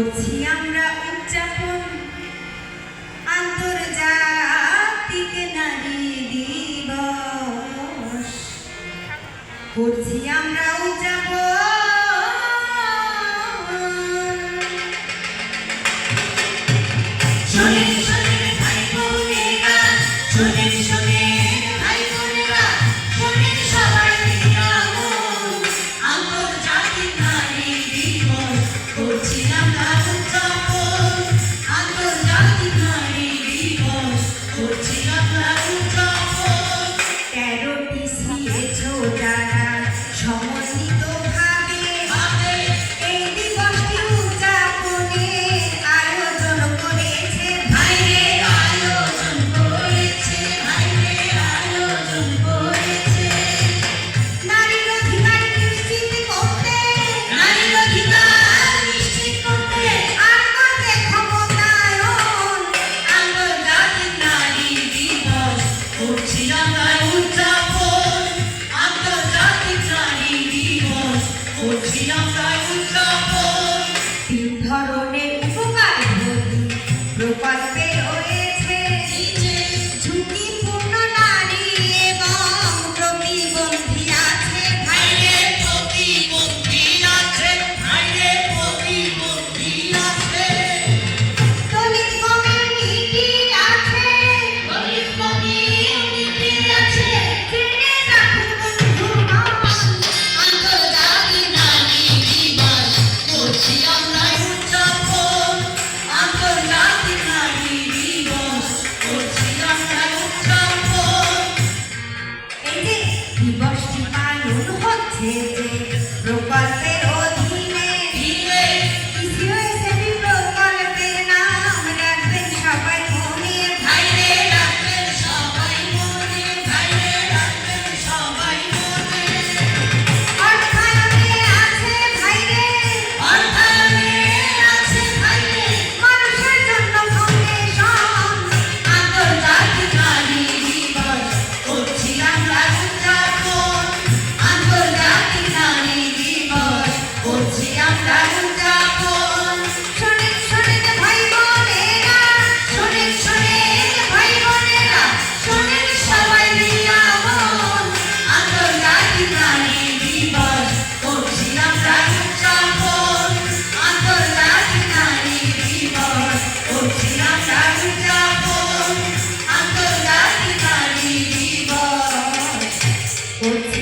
করছি আমরা উদযাপন আন্তর্জাতিক নারী দিবস। করছি আমরা উদযাপন। শোনেন শোনেন ভাই বোনেরা, শোনেন শোনেন ভাই বোনেরা, শোনেন সবাই আন্তর্জাতিক নারী দিবস। করছি আমরা উদযাপন আন্তর্জাতিক নারী দিবস। করছি আমরা উদযাপন। 13টি সিএচও যারা সমন্বিতভাবে এই দিবসটি উদযাপনে আয়োজন করেছে ভাইরে, আয়োজন করেছে ভাইরে, আয়োজন করেছে। নারীর অধিকার নিশ্চিত করতে, নারীর অধিকার নিশ্চিত করতে আর করতে ক্ষমতায়ন আন্তর্জাতিক নারী দিবস। করছি আমরা উদযাপন আন্তর্জাতিক নারী দিবস। করছি আমরা উদযাপন। 3 ধরনের উপকার প্রকল্পে রয়েছে ঝুঁকিপূর্ণ নারী এবং প্রতিবন্ধী আছে ভাইরে, প্রতিবন্ধী আছে ভাইরে, প্রতিবন্ধী আছে। দলিত কমিউনিটি আছে, দলিত কমিউনিটি আছে। জেনে রাখুন বন্ধুগণ আন্তর্জাতিক নারী দিবস। করছি আমরা উদযাপন আন্তর্জাতিক নারী দিবস। করছি আমরা উদযাপন। এই যে দিবসটি পালন হচ্ছে যে প্রকল্পের অধীনে, ইসিওএসএফি প্রকল্পের নাম রাখবেন সবাই মনে ভাইরে, রাখবেন সবাই মনে ভাইরে, রাখবেন সবাই মনে। অর্থায়নে আছে ভাইরে, অর্থায়নে আছে ভাইরে মানুষের জন্য ফাউন্ডেশন আন্তর্জাতিক নারী দিবস। করছি আমরা উদযাপন আন্তর্জাতিক নারী দিবস। করছি আমরা উদযাপন। শোনেন শোনেন ভাই বোনেরা, শোনেন শোনেন ভাই বোনেরা, শোনেন সবাই মিলামন আন্তর্জাতিক নারী দিবস। করছি আমরা উদযাপন আন্তর্জাতিক নারী দিবস। করছি আমরা উদযাপন আন্তর্জাতিক নারী দিবস। করছি